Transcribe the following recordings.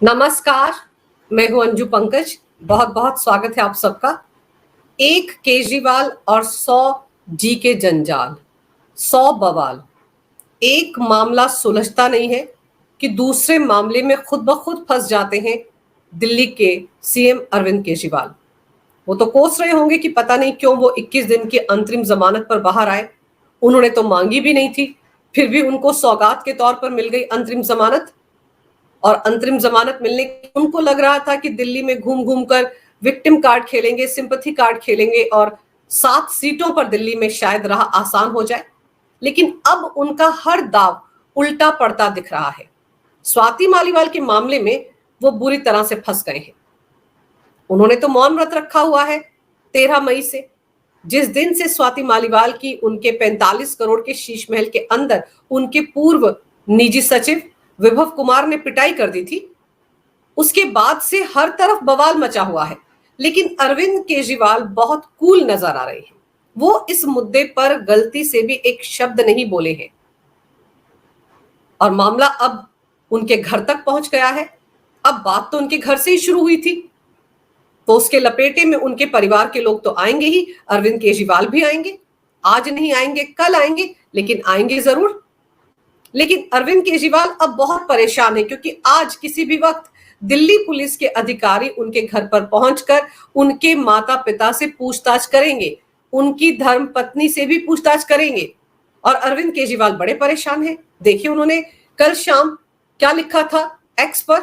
नमस्कार, मैं हूं अंजू पंकज। बहुत बहुत स्वागत है आप सबका। एक केजरीवाल और 100 जी के जंजाल, 100 बवाल। एक मामला सुलझता नहीं है कि दूसरे मामले में खुद ब खुद फंस जाते हैं दिल्ली के सीएम अरविंद केजरीवाल। वो तो कोस रहे होंगे कि पता नहीं क्यों वो 21 दिन की अंतरिम जमानत पर बाहर आए। उन्होंने तो मांगी भी नहीं थी, फिर भी उनको सौगात के तौर पर मिल गई अंतरिम जमानत। और अंतरिम जमानत मिलने उनको लग रहा था कि दिल्ली में घूम घूम कर विक्टिम कार्ड खेलेंगे, सिंपैथी कार्ड खेलेंगे और 7 सीटों पर दिल्ली में शायद राह आसान हो जाए। लेकिन अब उनका हर दाव उल्टा पड़ता दिख रहा है। स्वाति मालीवाल के मामले में वो बुरी तरह से फंस गए हैं। उन्होंने तो मौन व्रत रखा हुआ है 13 मई से, जिस दिन से स्वाति मालीवाल की उनके 45 करोड़ के शीश महल के अंदर उनके पूर्व निजी सचिव विभव कुमार ने पिटाई कर दी थी। उसके बाद से हर तरफ बवाल मचा हुआ है। लेकिन अरविंद केजरीवाल बहुत कूल नजर आ रहे हैं। वो इस मुद्दे पर गलती से भी एक शब्द नहीं बोले हैं और मामला अब उनके घर तक पहुंच गया है। अब बात तो उनके घर से ही शुरू हुई थी, तो उसके लपेटे में उनके परिवार के लोग तो आएंगे ही, अरविंद केजरीवाल भी आएंगे। आज नहीं आएंगे, कल आएंगे, लेकिन आएंगे जरूर। लेकिन अरविंद केजरीवाल अब बहुत परेशान है, क्योंकि आज किसी भी वक्त दिल्ली पुलिस के अधिकारी उनके घर पर पहुंचकर उनके माता पिता से पूछताछ करेंगे, उनकी धर्म पत्नी से भी पूछताछ करेंगे। और अरविंद केजरीवाल बड़े परेशान हैं। देखिए, उन्होंने कल शाम क्या लिखा था एक्स पर।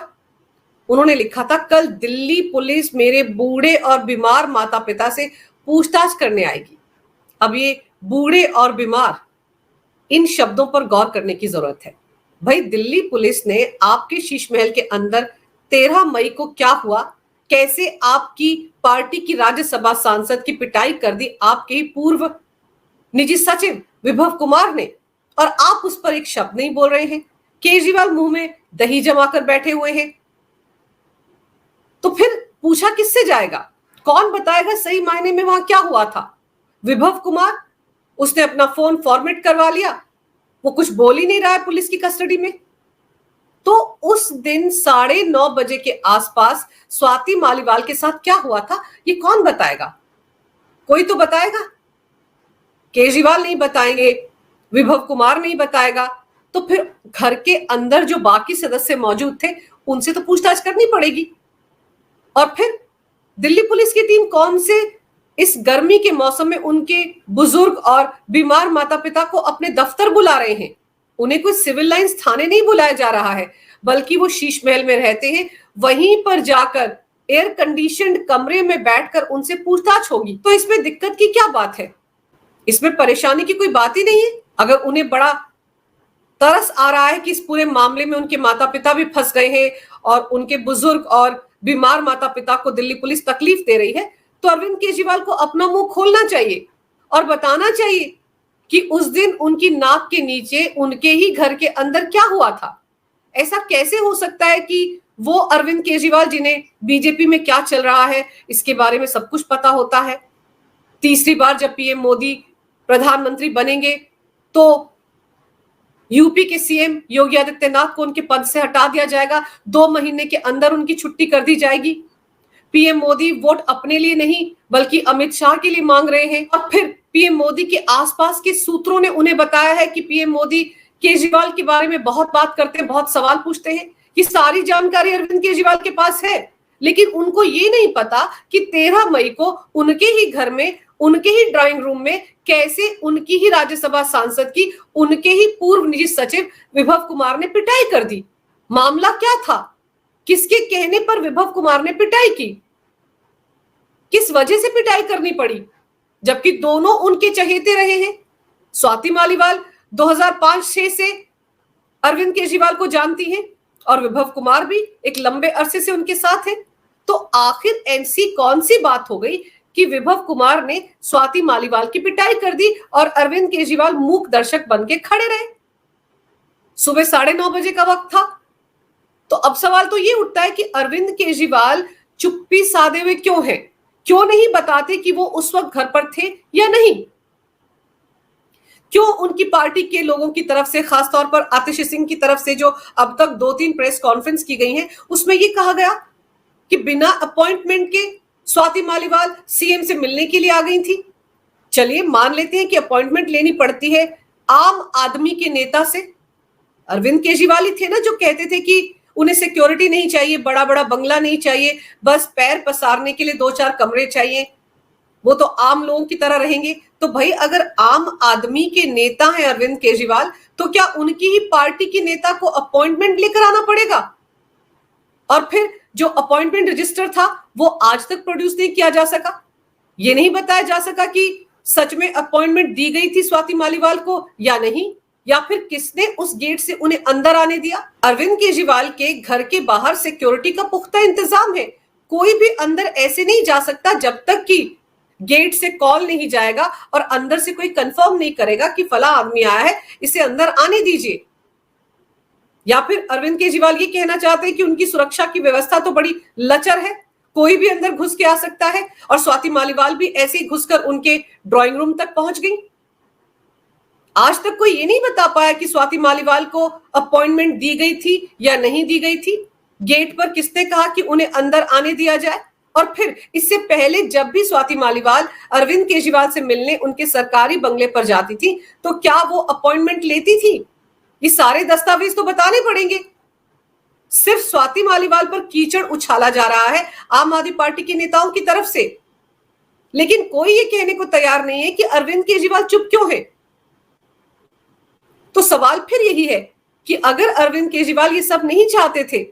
उन्होंने लिखा था, कल दिल्ली पुलिस मेरे बूढ़े और बीमार माता पिता से पूछताछ करने आएगी। अब ये बूढ़े और बीमार, इन शब्दों पर गौर करने की जरूरत है। भाई, दिल्ली पुलिस ने आपके शीश महल के अंदर 13 मई को क्या हुआ, कैसे आपकी पार्टी की राज्यसभा सांसद की पिटाई कर दी आपके ही पूर्व निजी सचिव विभव कुमार ने, और आप उस पर एक शब्द नहीं बोल रहे हैं। केजरीवाल मुंह में दही जमाकर बैठे हुए हैं। तो फिर पूछा किससे जाएगा? कौन बताएगा सही मायने में वहां क्या हुआ था? विभव कुमार, उसने अपना फोन फॉर्मेट करवा लिया, वो कुछ बोल ही नहीं रहा है पुलिस की कस्टडी में। तो उस दिन 9:30 बजे के आसपास स्वाति मालीवाल के साथ क्या हुआ था, ये कौन बताएगा? कोई तो बताएगा। केजरीवाल नहीं बताएंगे, विभव कुमार नहीं बताएगा, तो फिर घर के अंदर जो बाकी सदस्य मौजूद थे उनसे तो पूछताछ करनी पड़ेगी। और फिर दिल्ली पुलिस की टीम कौन से इस गर्मी के मौसम में उनके बुजुर्ग और बीमार माता पिता को अपने दफ्तर बुला रहे हैं? उन्हें कोई सिविल लाइंस थाने नहीं बुलाया जा रहा है, बल्कि वो शीश महल में रहते हैं, वहीं पर जाकर एयर कंडीशनड कमरे में बैठकर उनसे पूछताछ होगी। तो इसमें दिक्कत की क्या बात है? इसमें परेशानी की कोई बात ही नहीं है। अगर उन्हें बड़ा तरस आ रहा है कि इस पूरे मामले में उनके माता पिता भी फंस गए हैं और उनके बुजुर्ग और बीमार माता पिता को दिल्ली पुलिस तकलीफ दे रही है, तो अरविंद केजरीवाल को अपना मुंह खोलना चाहिए और बताना चाहिए कि उस दिन उनकी नाक के नीचे उनके ही घर के अंदर क्या हुआ था। ऐसा कैसे हो सकता है कि वो अरविंद केजरीवाल, जिन्हें बीजेपी में क्या चल रहा है इसके बारे में सब कुछ पता होता है, तीसरी बार जब पीएम मोदी प्रधानमंत्री बनेंगे तो यूपी के सीएम योगी आदित्यनाथ को उनके पद से हटा दिया जाएगा, 2 महीने के अंदर उनकी छुट्टी कर दी जाएगी। पीएम मोदी वोट अपने लिए नहीं बल्कि अमित शाह के लिए मांग रहे हैं। और फिर पीएम मोदी के आसपास के सूत्रों ने उन्हें बताया है कि पीएम मोदी केजरीवाल के बारे में बहुत बात करते हैं, बहुत सवाल पूछते हैं। ये सारी जानकारी अरविंद केजरीवाल के पास है, लेकिन उनको ये नहीं पता कि 13 मई को उनके ही घर में, उनके ही ड्राइंग रूम में कैसे उनकी ही राज्यसभा सांसद की उनके ही पूर्व निजी सचिव विभव कुमार ने पिटाई कर दी। मामला क्या था? किसके कहने पर विभव कुमार ने पिटाई की? किस वजह से पिटाई करनी पड़ी, जबकि दोनों उनके चहेते रहे हैं? स्वाति मालीवाल 2005-6 से अरविंद केजरीवाल को जानती हैं और विभव कुमार भी एक लंबे अरसे से उनके साथ है। तो आखिर ऐसी कौन सी बात हो गई कि विभव कुमार ने स्वाति मालीवाल की पिटाई कर दी और अरविंद केजरीवाल मूक दर्शक बन के खड़े रहे? सुबह 9:30 बजे का वक्त था। तो अब सवाल तो ये उठता है कि अरविंद केजरीवाल चुप्पी साधे हुए क्यों हैं? क्यों नहीं बताते कि वो उस वक्त घर पर थे या नहीं? क्यों उनकी पार्टी के लोगों की तरफ से, खासतौर पर आतिशी सिंह की तरफ से जो अब तक 2-3 प्रेस कॉन्फ्रेंस की गई हैं, उसमें ये कहा गया कि बिना अपॉइंटमेंट के स्वाति मालीवाल सीएम से मिलने के लिए आ गई थी। चलिए मान लेते हैं कि अपॉइंटमेंट लेनी पड़ती है आम आदमी के नेता से। अरविंद केजरीवाल ही थे ना जो कहते थे कि उन्हें सिक्योरिटी नहीं चाहिए, बड़ा बड़ा बंगला नहीं चाहिए, बस पैर पसारने के लिए 2-4 कमरे चाहिए, वो तो आम लोगों की तरह रहेंगे। तो भाई अगर आम आदमी के नेता हैं अरविंद केजरीवाल, तो क्या उनकी ही पार्टी के नेता को अपॉइंटमेंट लेकर आना पड़ेगा? और फिर जो अपॉइंटमेंट रजिस्टर था वो आज तक प्रोड्यूस नहीं किया जा सका, ये नहीं बताया जा सका कि सच में अपॉइंटमेंट दी गई थी स्वाति मालीवाल को या नहीं, या फिर किसने उस गेट से उन्हें अंदर आने दिया। अरविंद केजरीवाल के घर के बाहर सिक्योरिटी का पुख्ता इंतजाम है, कोई भी अंदर ऐसे नहीं जा सकता जब तक कि गेट से कॉल नहीं जाएगा और अंदर से कोई कंफर्म नहीं करेगा कि फला आदमी आया है, इसे अंदर आने दीजिए। या फिर अरविंद केजरीवाल ये कहना चाहते हैं कि उनकी सुरक्षा की व्यवस्था तो बड़ी लचर है, कोई भी अंदर घुस के आ सकता है, और स्वाति मालीवाल भी ऐसे ही घुसकर उनके ड्राइंग रूम तक पहुंच गई। आज तक कोई ये नहीं बता पाया कि स्वाति मालीवाल को अपॉइंटमेंट दी गई थी या नहीं दी गई थी, गेट पर किसने कहा कि उन्हें अंदर आने दिया जाए। और फिर इससे पहले जब भी स्वाति मालीवाल अरविंद केजरीवाल से मिलने उनके सरकारी बंगले पर जाती थी, तो क्या वो अपॉइंटमेंट लेती थी? ये सारे दस्तावेज तो बताने पड़ेंगे। सिर्फ स्वाति मालीवाल पर कीचड़ उछाला जा रहा है आम आदमी पार्टी के नेताओं की तरफ से, लेकिन कोई ये कहने को तैयार नहीं है कि अरविंद केजरीवाल चुप क्यों है। तो सवाल फिर यही है कि अगर अरविंद केजरीवाल ये सब नहीं चाहते थे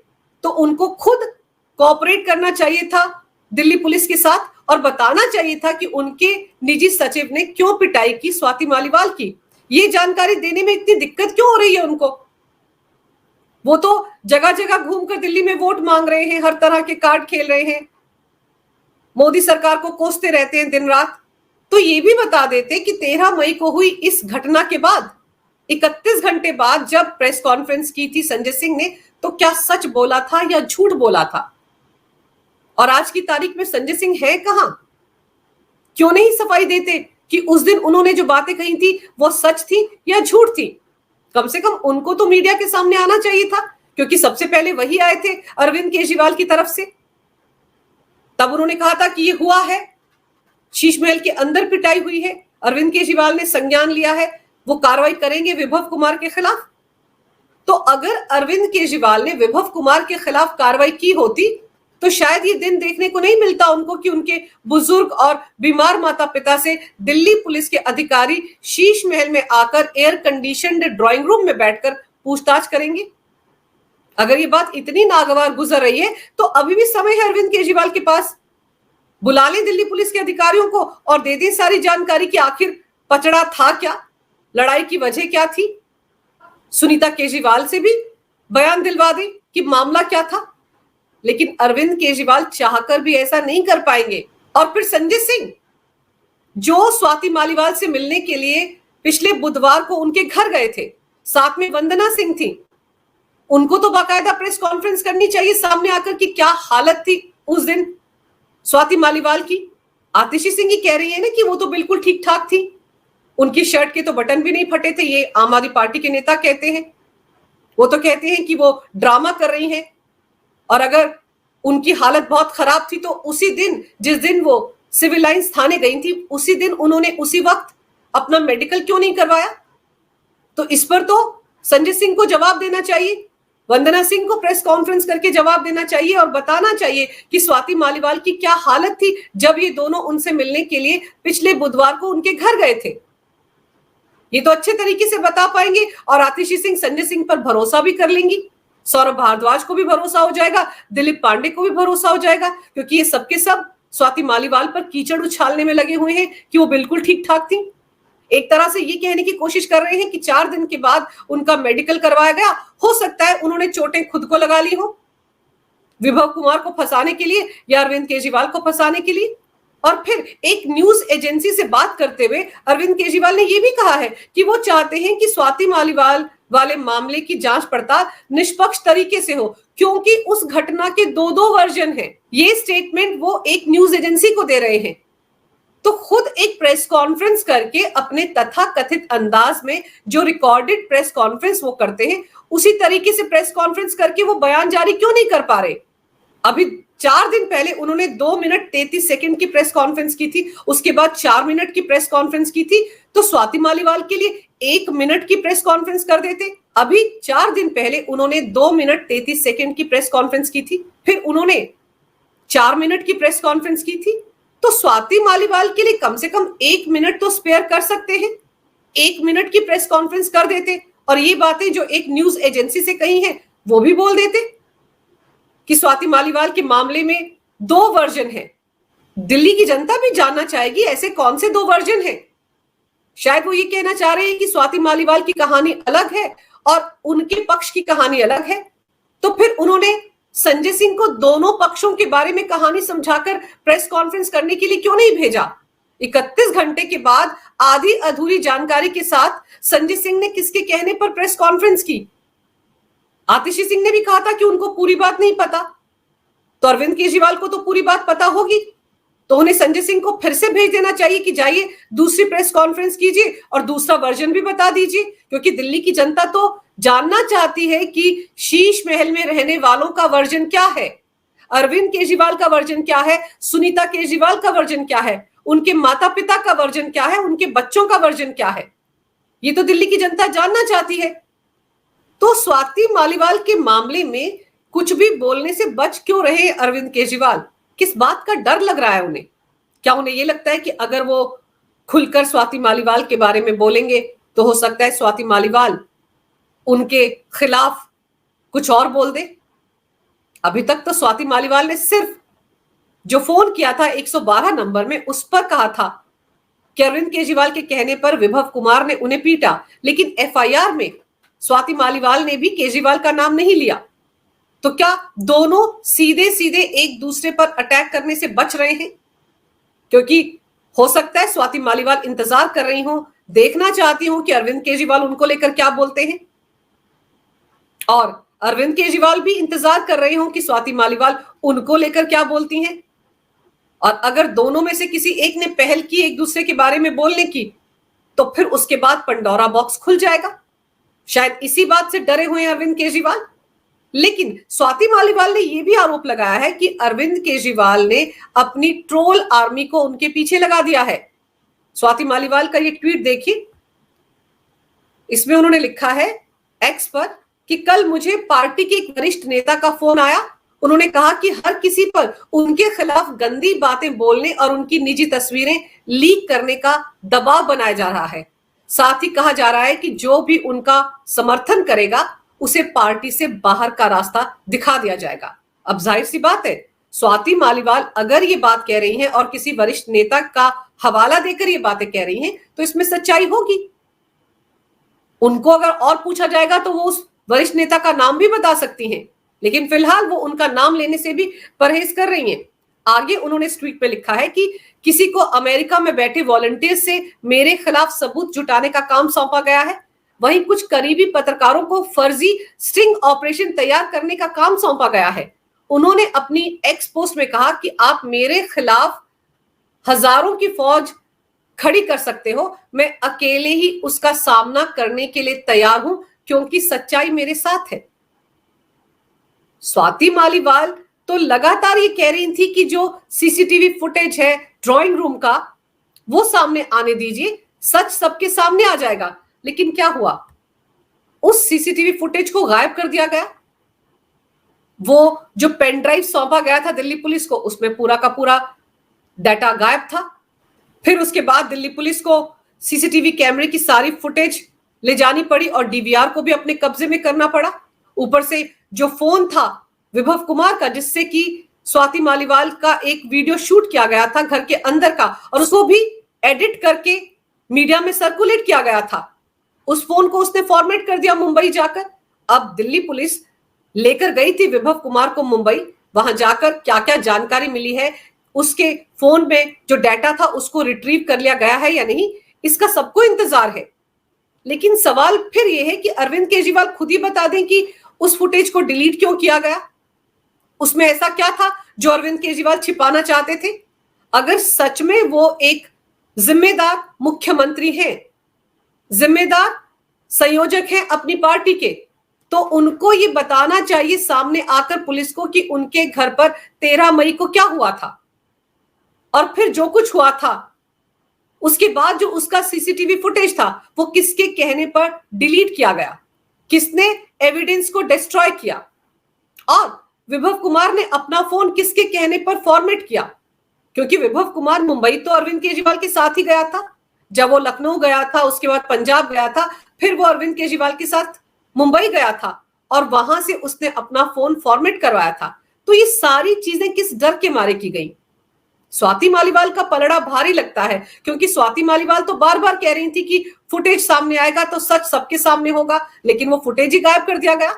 तो उनको खुद कोऑपरेट करना चाहिए था दिल्ली पुलिस के साथ और बताना चाहिए था कि उनके निजी सचिव ने क्यों पिटाई की स्वाति मालीवाल की। ये जानकारी देने में इतनी दिक्कत क्यों हो रही है उनको? वो तो जगह जगह घूमकर दिल्ली में वोट मांग रहे हैं, हर तरह के कार्ड खेल रहे हैं, मोदी सरकार को कोसते रहते हैं दिन रात। तो ये भी बता देते कि 13 मई को हुई इस घटना के बाद 31 घंटे बाद जब प्रेस कॉन्फ्रेंस की थी संजय सिंह ने, तो क्या सच बोला था या झूठ बोला था। और आज की तारीख में संजय सिंह है कहां? क्यों नहीं सफाई देते कि उस दिन उन्होंने जो बातें कही थी वो सच थी या झूठ थी? कम से कम उनको तो मीडिया के सामने आना चाहिए था, क्योंकि सबसे पहले वही आए थे अरविंद केजरीवाल की तरफ से। तब उन्होंने कहा था कि ये हुआ है, शीश महल के अंदर पिटाई हुई है, अरविंद केजरीवाल ने संज्ञान लिया है, वो कार्रवाई करेंगे विभव कुमार के खिलाफ। तो अगर अरविंद केजरीवाल ने विभव कुमार के खिलाफ कार्रवाई की होती तो शायद ये दिन देखने को नहीं मिलता उनको कि उनके बुजुर्ग और बीमार माता पिता से दिल्ली पुलिस के अधिकारी शीश महल में आकर एयर कंडीशनड ड्राइंग रूम में बैठकर पूछताछ करेंगे। अगर ये बात इतनी नागवार गुजर रही है तो अभी भी समय है अरविंद केजरीवाल के पास, बुला लें दिल्ली पुलिस के अधिकारियों को और दे दें सारी जानकारी कि आखिर पचड़ा था क्या, लड़ाई की वजह क्या थी। सुनीता केजरीवाल से भी बयान दिलवा दें कि मामला क्या था। लेकिन अरविंद केजरीवाल चाहकर भी ऐसा नहीं कर पाएंगे। और फिर संजय सिंह जो स्वाति मालीवाल से मिलने के लिए पिछले बुधवार को उनके घर गए थे, साथ में वंदना सिंह थी, उनको तो बाकायदा प्रेस कॉन्फ्रेंस करनी चाहिए सामने आकर कि क्या हालत थी उस दिन स्वाति मालीवाल की। आतिशी सिंह ही कह रही है ना कि वो तो बिल्कुल ठीक ठाक थी, उनकी शर्ट के तो बटन भी नहीं फटे थे, ये आम आदमी पार्टी के नेता कहते हैं। वो तो कहते हैं कि वो ड्रामा कर रही हैं, और अगर उनकी हालत बहुत खराब थी तो उसी दिन जिस दिन वो सिविल लाइंस थाने गई थी उसी दिन उन्होंने उसी वक्त अपना मेडिकल क्यों नहीं करवाया। तो इस पर तो संजय सिंह को जवाब देना चाहिए, वंदना सिंह को प्रेस कॉन्फ्रेंस करके जवाब देना चाहिए और बताना चाहिए कि स्वाति मालीवाल की क्या हालत थी जब ये दोनों उनसे मिलने के लिए पिछले बुधवार को उनके घर गए थे। ये तो अच्छे तरीके से बता पाएंगे और आतिशी सिंह संजय सिंह पर भरोसा भी कर लेंगी, सौरभ भारद्वाज को भी भरोसा हो जाएगा, दिलीप पांडे को भी भरोसा हो जाएगा, क्योंकि ये सबके सब स्वाति मालीवाल पर कीचड़ उछालने में लगे हुए हैं कि वो बिल्कुल ठीक ठाक थी। एक तरह से ये कहने की कोशिश कर रहे हैं कि 4 दिन के बाद उनका मेडिकल करवाया गया, हो सकता है उन्होंने चोटें खुद को लगा ली हो विभव कुमार को फंसाने के लिए या अरविंद केजरीवाल को फंसाने के लिए। और फिर एक न्यूज एजेंसी से बात करते हुए अरविंद केजरीवाल ने यह भी कहा है कि वो चाहते हैं कि स्वाति मालीवाल वाले मामले की जांच पड़ताल निष्पक्ष तरीके से हो, क्योंकि उस घटना के 2 वर्जन हैं। ये स्टेटमेंट वो एक न्यूज एजेंसी को दे रहे हैं। तो खुद एक प्रेस कॉन्फ्रेंस करके अपने तथाकथित अंदाज में जो रिकॉर्डेड प्रेस कॉन्फ्रेंस वो करते हैं, उसी तरीके से प्रेस कॉन्फ्रेंस करके वो बयान जारी क्यों नहीं कर पा रहे? अभी 4 दिन पहले उन्होंने 2 मिनट 33 सेकंड की प्रेस कॉन्फ्रेंस की थी, उसके बाद 4 मिनट की प्रेस कॉन्फ्रेंस की थी। तो स्वाति मालीवाल के लिए 1 मिनट की प्रेस कॉन्फ्रेंस कर देते। अभी 4 दिन पहले उन्होंने 2 मिनट 33 सेकंड की प्रेस कॉन्फ्रेंस की थी, फिर उन्होंने 4 मिनट की प्रेस कॉन्फ्रेंस की थी। तो स्वाति मालीवाल के लिए कम से कम 1 मिनट तो स्पेयर कर सकते हैं। 1 मिनट की प्रेस कॉन्फ्रेंस कर देते और ये बातें जो एक न्यूज एजेंसी से कही हैं वो भी बोल देते कि स्वाति मालीवाल के मामले में 2 वर्जन है। दिल्ली की जनता भी जानना चाहेगी ऐसे कौन से 2 वर्जन हैं। शायद वो ये कहना चाह रहे हैं कि स्वाति मालीवाल की कहानी अलग है और उनके पक्ष की कहानी अलग है। तो फिर उन्होंने संजय सिंह को दोनों पक्षों के बारे में कहानी समझाकर प्रेस कॉन्फ्रेंस करने के लिए क्यों नहीं भेजा? 31 घंटे के बाद आधी अधूरी जानकारी के साथ संजय सिंह ने किसके कहने पर प्रेस कॉन्फ्रेंस की? आतिशी सिंह ने भी कहा था कि उनको पूरी बात नहीं पता, तो अरविंद केजरीवाल को तो पूरी बात पता होगी, तो उन्हें संजय सिंह को फिर से भेज देना चाहिए कि जाइए दूसरी प्रेस कॉन्फ्रेंस कीजिए और दूसरा वर्जन भी बता दीजिए, क्योंकि दिल्ली की जनता तो जानना चाहती है कि शीश महल में रहने वालों का वर्जन क्या है, अरविंद केजरीवाल का वर्जन क्या है, सुनीता केजरीवाल का वर्जन क्या है, उनके माता पिता का वर्जन क्या है, उनके बच्चों का वर्जन क्या है, ये तो दिल्ली की जनता जानना चाहती है। तो स्वाति मालीवाल के मामले में कुछ भी बोलने से बच क्यों रहे अरविंद केजरीवाल? किस बात का डर लग रहा है उन्हें? क्या उन्हें यह लगता है कि अगर वो खुलकर स्वाति मालीवाल के बारे में बोलेंगे तो हो सकता है स्वाति मालीवाल उनके खिलाफ कुछ और बोल दे? अभी तक तो स्वाति मालीवाल ने सिर्फ जो फोन किया था 112 नंबर में उस पर कहा था कि अरविंद केजरीवाल के कहने पर विभव कुमार ने उन्हें पीटा, लेकिन एफआईआर में स्वाति मालीवाल ने भी केजरीवाल का नाम नहीं लिया। तो क्या दोनों सीधे सीधे एक दूसरे पर अटैक करने से बच रहे हैं? क्योंकि हो सकता है स्वाति मालीवाल इंतजार कर रही हो, देखना चाहती हूं कि अरविंद केजरीवाल उनको लेकर क्या बोलते हैं, और अरविंद केजरीवाल भी इंतजार कर रहे हो कि स्वाति मालीवाल उनको लेकर क्या बोलती हैं। और अगर दोनों में से किसी एक ने पहल की एक दूसरे के बारे में बोलने की, तो फिर उसके बाद पंडोरा बॉक्स खुल जाएगा। शायद इसी बात से डरे हुए हैं अरविंद केजरीवाल। लेकिन स्वाति मालीवाल ने यह भी आरोप लगाया है कि अरविंद केजरीवाल ने अपनी ट्रोल आर्मी को उनके पीछे लगा दिया है। स्वाति मालीवाल का ये ट्वीट देखिए, इसमें उन्होंने लिखा है एक्स पर कि कल मुझे पार्टी के एक वरिष्ठ नेता का फोन आया। उन्होंने कहा कि हर किसी पर उनके खिलाफ गंदी बातें बोलने और उनकी निजी तस्वीरें लीक करने का दबाव बनाया जा रहा है। साथ ही कहा जा रहा है कि जो भी उनका समर्थन करेगा उसे पार्टी से बाहर का रास्ता दिखा दिया जाएगा। अब जाहिर सी बात है, स्वाति मालीवाल अगर ये बात कह रही हैं और किसी वरिष्ठ नेता का हवाला देकर ये बातें कह रही हैं, तो इसमें सच्चाई होगी। उनको अगर और पूछा जाएगा तो वो उस वरिष्ठ नेता का नाम भी बता सकती हैं, लेकिन फिलहाल वो उनका नाम लेने से भी परहेज कर रही हैं। आगे उन्होंने इस ट्वीट पे लिखा है कि किसी को अमेरिका में बैठे वॉलंटियर से मेरे खिलाफ सबूत जुटाने का काम सौंपा गया है, वहीं कुछ करीबी पत्रकारों को फर्जी स्टिंग ऑपरेशन तैयार करने का काम सौंपा गया है। उन्होंने अपनी एक्स पोस्ट में कहा कि आप मेरे खिलाफ हजारों की फौज खड़ी कर सकते हो, मैं अकेले ही उसका सामना करने के लिए तैयार हूं क्योंकि सच्चाई मेरे साथ है। स्वाति मालीवाल तो लगातार ये कह रही थी कि जो सीसीटीवी फुटेज है ड्राइंग रूम का वो सामने आने दीजिए, सच सबके सामने आ जाएगा। लेकिन क्या हुआ? उस सीसीटीवी फुटेज को गायब कर दिया गया। वो जो पेन ड्राइव सौंपा गया था दिल्ली पुलिस को, उसमें पूरा का पूरा डाटा गायब था। फिर उसके बाद दिल्ली पुलिस को सीसीटीवी कैमरे की सारी फुटेज ले जानी पड़ी और डीवीआर को भी अपने कब्जे में करना पड़ा। ऊपर से जो फोन था विभव कुमार का, जिससे कि स्वाति मालीवाल का एक वीडियो शूट किया गया था घर के अंदर का, और उसको भी एडिट करके मीडिया में सर्कुलेट किया गया था, उस फोन को उसने फॉर्मेट कर दिया मुंबई जाकर। अब दिल्ली पुलिस लेकर गई थी विभव कुमार को मुंबई, वहां जाकर क्या क्या जानकारी मिली है, उसके फोन में जो डाटा था उसको रिट्रीव कर लिया गया है या नहीं, इसका सबको इंतजार है। लेकिन सवाल फिर यह है कि अरविंद केजरीवाल खुद ही बता दें कि उस फुटेज को डिलीट क्यों किया गया, उसमें ऐसा क्या था जो अरविंद केजरीवाल छिपाना चाहते थे। अगर सच में वो एक जिम्मेदार मुख्यमंत्री हैं, जिम्मेदार संयोजक हैं अपनी पार्टी के, तो उनको ये बताना चाहिए सामने आकर पुलिस को कि उनके घर पर 13 मई को क्या हुआ था, और फिर जो कुछ हुआ था उसके बाद जो उसका सीसीटीवी फुटेज था वो किसके कहने पर डिलीट किया गया, किसने एविडेंस को डिस्ट्रॉय किया, और विभव कुमार ने अपना फोन किसके कहने पर फॉर्मेट किया। क्योंकि विभव कुमार मुंबई तो अरविंद केजरीवाल के साथ ही गया था, जब वो लखनऊ गया था, उसके बाद पंजाब गया था, फिर वो अरविंद केजरीवाल के साथ मुंबई गया था और वहां से उसने अपना फोन फॉर्मेट करवाया था। तो ये सारी चीजें किस डर के मारे की गई? स्वाति मालीवाल का पलड़ा भारी लगता है, क्योंकि स्वाति मालीवाल तो बार बार कह रही थी कि फुटेज सामने आएगा तो सच सबके सामने होगा, लेकिन वो फुटेज ही गायब कर दिया गया।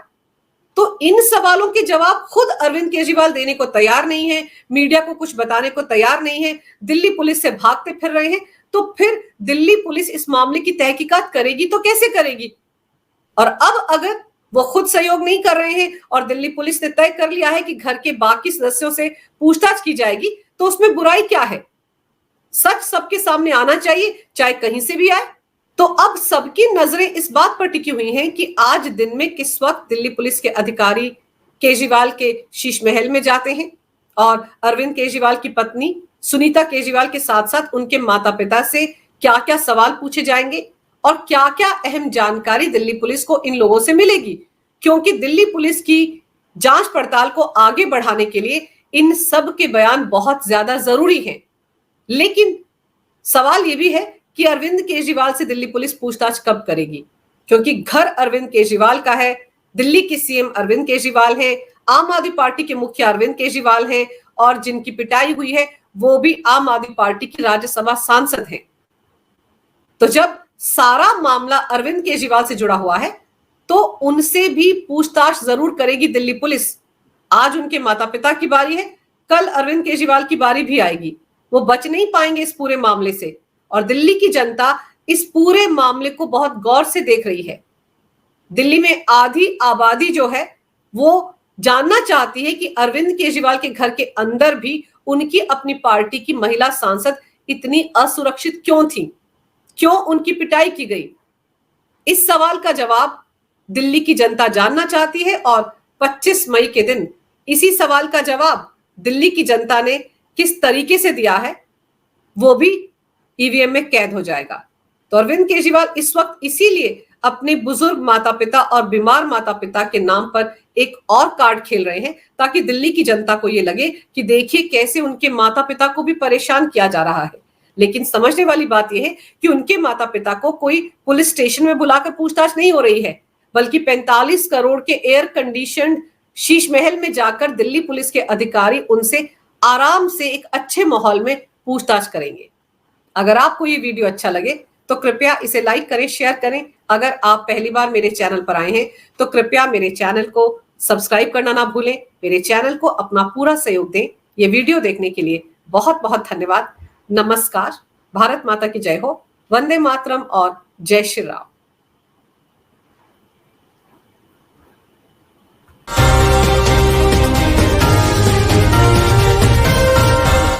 तो इन सवालों के जवाब खुद अरविंद केजरीवाल देने को तैयार नहीं है, मीडिया को कुछ बताने को तैयार नहीं है, दिल्ली पुलिस से भागते फिर रहे हैं। तो फिर दिल्ली पुलिस इस मामले की तहकीकात करेगी तो कैसे करेगी? और अब अगर वो खुद सहयोग नहीं कर रहे हैं और दिल्ली पुलिस ने तय कर लिया है कि घर के बाकी सदस्यों से पूछताछ की जाएगी, तो उसमें बुराई क्या है? सच सबके सामने आना चाहिए, चाहे कहीं से भी आए। तो अब सबकी नजरें इस बात पर टिकी हुई हैं कि आज दिन में किस वक्त दिल्ली पुलिस के अधिकारी केजरीवाल के शीश महल में जाते हैं और अरविंद केजरीवाल की पत्नी सुनीता केजरीवाल के साथ साथ उनके माता पिता से क्या क्या सवाल पूछे जाएंगे और क्या क्या अहम जानकारी दिल्ली पुलिस को इन लोगों से मिलेगी। क्योंकि दिल्ली पुलिस की जांच पड़ताल को आगे बढ़ाने के लिए इन सब के बयान बहुत ज्यादा जरूरी हैं। लेकिन सवाल यह भी है कि अरविंद केजरीवाल से दिल्ली पुलिस पूछताछ कब करेगी? क्योंकि घर अरविंद केजरीवाल का है, दिल्ली के सीएम अरविंद केजरीवाल हैं, आम आदमी पार्टी के मुखिया अरविंद केजरीवाल हैं, और जिनकी पिटाई हुई है वो भी आम आदमी पार्टी की राज्यसभा सांसद हैं। तो जब सारा मामला अरविंद केजरीवाल से जुड़ा हुआ है तो उनसे भी पूछताछ जरूर करेगी दिल्ली पुलिस। आज उनके माता पिता की बारी है, कल अरविंद केजरीवाल की बारी भी आएगी। वो बच नहीं पाएंगे इस पूरे मामले से, और दिल्ली की जनता इस पूरे मामले को बहुत गौर से देख रही है। दिल्ली में आधी आबादी जो है वो जानना चाहती है कि अरविंद केजरीवाल के घर के अंदर भी उनकी अपनी पार्टी की महिला सांसद इतनी असुरक्षित क्यों थी, क्यों उनकी पिटाई की गई। इस सवाल का जवाब दिल्ली की जनता जानना चाहती है, और 25 मई के दिन इसी सवाल का जवाब दिल्ली की जनता ने किस तरीके से दिया है वो भी ईवीएम में कैद हो जाएगा। तो अरविंद केजरीवाल इस वक्त इसीलिए अपने बुजुर्ग माता पिता और बीमार माता पिता के नाम पर एक और कार्ड खेल रहे हैं, ताकि दिल्ली की जनता को यह लगे कि देखिए कैसे उनके माता पिता को भी परेशान किया जा रहा है। लेकिन समझने वाली बात यह है कि उनके माता पिता को कोई पुलिस स्टेशन में बुलाकर पूछताछ नहीं हो रही है, बल्कि 45 करोड़ के एयर कंडीशनड शीश महल में जाकर दिल्ली पुलिस के अधिकारी उनसे आराम से एक अच्छे माहौल में पूछताछ करेंगे। अगर आपको ये वीडियो अच्छा लगे तो कृपया इसे लाइक करें, शेयर करें। अगर आप पहली बार मेरे चैनल पर आए हैं तो कृपया मेरे चैनल को सब्सक्राइब करना ना भूलें, मेरे चैनल को अपना पूरा सहयोग दें। ये वीडियो देखने के लिए बहुत बहुत धन्यवाद। नमस्कार, भारत माता की जय हो, वंदे मातरम और जय श्री राम।